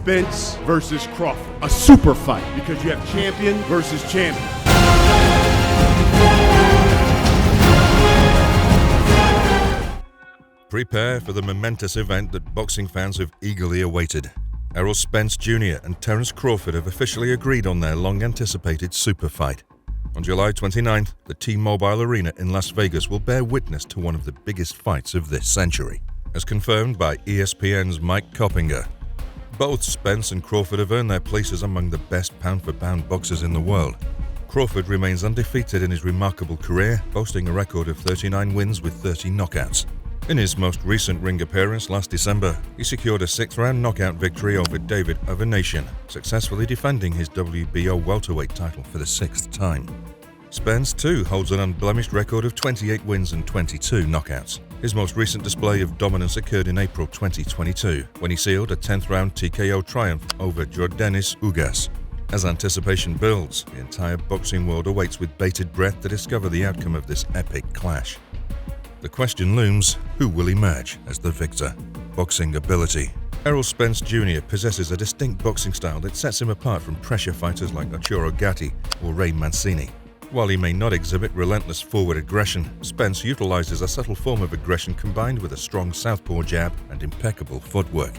Spence versus Crawford. A super fight because you have champion versus champion. Prepare for the momentous event that boxing fans have eagerly awaited. Errol Spence Jr. and Terence Crawford have officially agreed on their long-anticipated super fight. On July 29th, the T-Mobile Arena in Las Vegas will bear witness to one of the biggest fights of this century, as confirmed by ESPN's Mike Coppinger. Both Spence and Crawford have earned their places among the best pound-for-pound boxers in the world. Crawford remains undefeated in his remarkable career, boasting a record of 39 wins with 30 knockouts. In his most recent ring appearance last December, he secured a 6th-round knockout victory over David Avanesian, successfully defending his WBO welterweight title for the 6th time. Spence, too, holds an unblemished record of 28 wins and 22 knockouts. His most recent display of dominance occurred in April 2022, when he sealed a 10th-round TKO triumph over Jordanis Ugas. As anticipation builds, the entire boxing world awaits with bated breath to discover the outcome of this epic clash. The question looms, who will emerge as the victor? Boxing ability. Errol Spence Jr. possesses a distinct boxing style that sets him apart from pressure fighters like Arturo Gatti or Ray Mancini. While he may not exhibit relentless forward aggression, Spence utilizes a subtle form of aggression combined with a strong southpaw jab and impeccable footwork.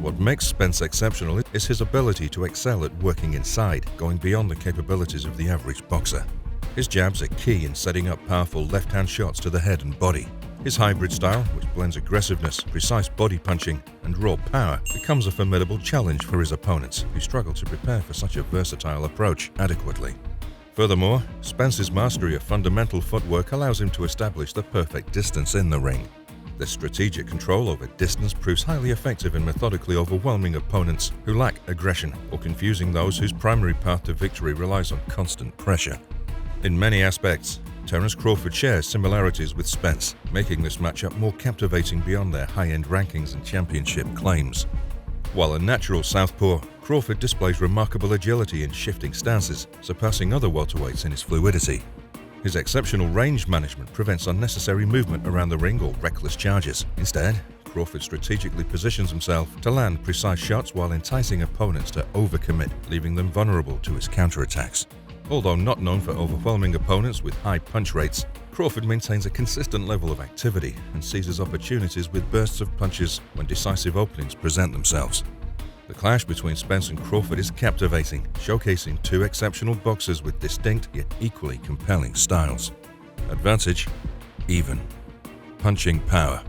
What makes Spence exceptional is his ability to excel at working inside, going beyond the capabilities of the average boxer. His jabs are key in setting up powerful left-hand shots to the head and body. His hybrid style, which blends aggressiveness, precise body punching, and raw power, becomes a formidable challenge for his opponents, who struggle to prepare for such a versatile approach adequately. Furthermore, Spence's mastery of fundamental footwork allows him to establish the perfect distance in the ring. This strategic control over distance proves highly effective in methodically overwhelming opponents who lack aggression or confusing those whose primary path to victory relies on constant pressure. In many aspects, Terence Crawford shares similarities with Spence, making this matchup more captivating beyond their high-end rankings and championship claims. While a natural southpaw, Crawford displays remarkable agility in shifting stances, surpassing other welterweights in his fluidity. His exceptional range management prevents unnecessary movement around the ring or reckless charges. Instead, Crawford strategically positions himself to land precise shots while enticing opponents to overcommit, leaving them vulnerable to his counterattacks. Although not known for overwhelming opponents with high punch rates, Crawford maintains a consistent level of activity and seizes opportunities with bursts of punches when decisive openings present themselves. The clash between Spence and Crawford is captivating, showcasing two exceptional boxers with distinct yet equally compelling styles. Advantage: even. Punching power.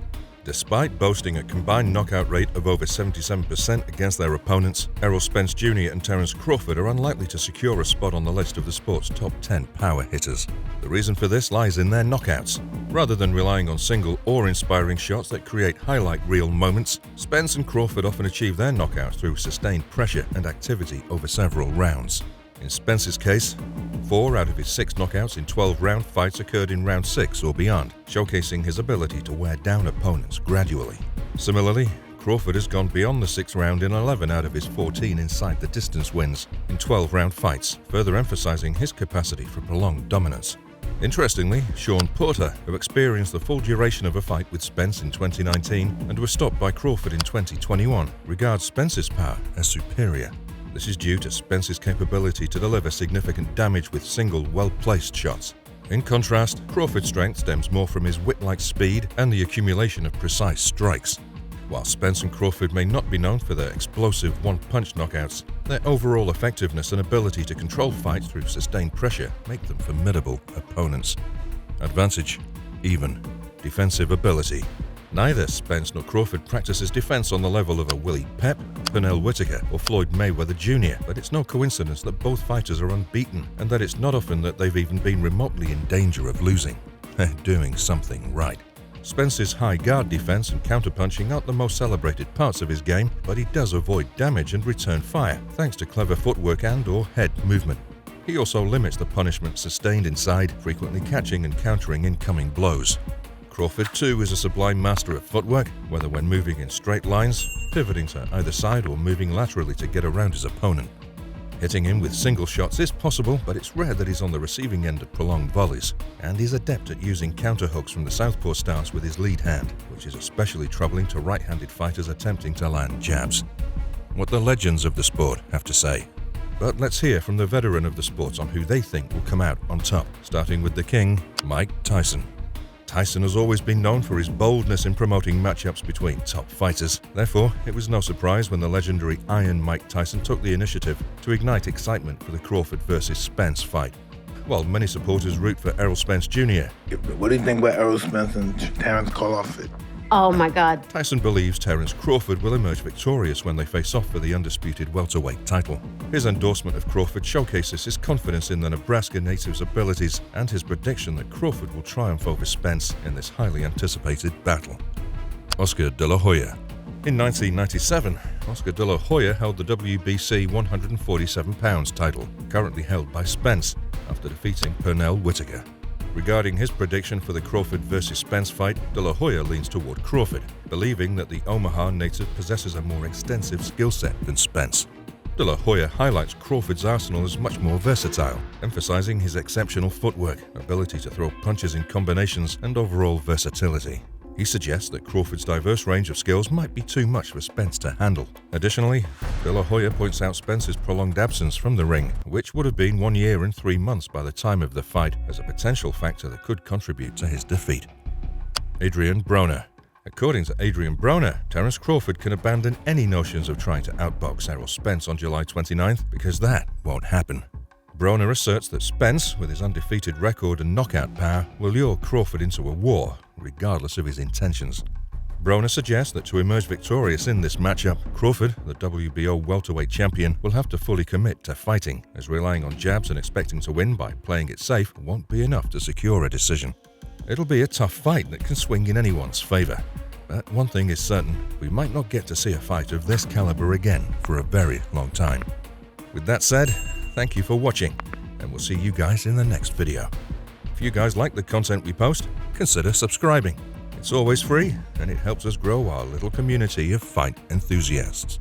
Despite boasting a combined knockout rate of over 77% against their opponents, Errol Spence Jr. and Terence Crawford are unlikely to secure a spot on the list of the sport's top 10 power hitters. The reason for this lies in their knockouts. Rather than relying on single or inspiring shots that create highlight reel moments, Spence and Crawford often achieve their knockouts through sustained pressure and activity over several rounds. In Spence's case, 4 out of his 6 knockouts in 12-round fights occurred in round 6 or beyond, showcasing his ability to wear down opponents gradually. Similarly, Crawford has gone beyond the 6th round in 11 out of his 14 inside-the-distance wins in 12-round fights, further emphasizing his capacity for prolonged dominance. Interestingly, Sean Porter, who experienced the full duration of a fight with Spence in 2019 and was stopped by Crawford in 2021, regards Spence's power as superior. This is due to Spence's capability to deliver significant damage with single, well-placed shots. In contrast, Crawford's strength stems more from his whip-like speed and the accumulation of precise strikes. While Spence and Crawford may not be known for their explosive one-punch knockouts, their overall effectiveness and ability to control fights through sustained pressure make them formidable opponents. Advantage: even. Defensive ability. Neither Spence nor Crawford practices defense on the level of a Willie Pep, Pernell Whitaker, or Floyd Mayweather Jr., but it's no coincidence that both fighters are unbeaten and that it's not often that they've even been remotely in danger of losing. They're doing something right. Spence's high guard defense and counterpunching aren't the most celebrated parts of his game, but he does avoid damage and return fire, thanks to clever footwork and/or head movement. He also limits the punishment sustained inside, frequently catching and countering incoming blows. Crawford, too, is a sublime master of footwork, whether when moving in straight lines, pivoting to either side, or moving laterally to get around his opponent. Hitting him with single shots is possible, but it's rare that he's on the receiving end of prolonged volleys. And he's adept at using counterhooks from the southpaw stance with his lead hand, which is especially troubling to right-handed fighters attempting to land jabs. what the legends of the sport have to say. But let's hear from the veteran of the sport on who they think will come out on top, starting with the king, Mike Tyson. Tyson has always been known for his boldness in promoting matchups between top fighters. Therefore, it was no surprise when the legendary Iron Mike Tyson took the initiative to ignite excitement for the Crawford vs. Spence fight. While many supporters root for Errol Spence Jr., what do you think about Errol Spence and Terence Crawford? Oh my God. Tyson believes Terence Crawford will emerge victorious when they face off for the undisputed welterweight title. His endorsement of Crawford showcases his confidence in the Nebraska native's abilities and his prediction that Crawford will triumph over Spence in this highly anticipated battle. Oscar De La Hoya. In 1997, Oscar De La Hoya held the WBC 147 pounds title, currently held by Spence, after defeating Pernell Whitaker. Regarding his prediction for the Crawford vs. Spence fight, De La Hoya leans toward Crawford, believing that the Omaha native possesses a more extensive skill set than Spence. De La Hoya highlights Crawford's arsenal as much more versatile, emphasizing his exceptional footwork, ability to throw punches in combinations, and overall versatility. He suggests that Crawford's diverse range of skills might be too much for Spence to handle. Additionally, De La Hoya points out Spence's prolonged absence from the ring, which would have been 1 year and 3 months by the time of the fight, as a potential factor that could contribute to his defeat. Adrian Broner. According to Adrian Broner, Terence Crawford can abandon any notions of trying to outbox Errol Spence on July 29th because that won't happen. Broner asserts that Spence, with his undefeated record and knockout power, will lure Crawford into a war, regardless of his intentions. Broner suggests that to emerge victorious in this matchup, Crawford, the WBO welterweight champion, will have to fully commit to fighting, as relying on jabs and expecting to win by playing it safe won't be enough to secure a decision. It'll be a tough fight that can swing in anyone's favor. But one thing is certain, we might not get to see a fight of this caliber again for a very long time. With that said, thank you for watching, and we'll see you guys in the next video. If you guys like the content we post, consider subscribing. It's always free, and it helps us grow our little community of fight enthusiasts.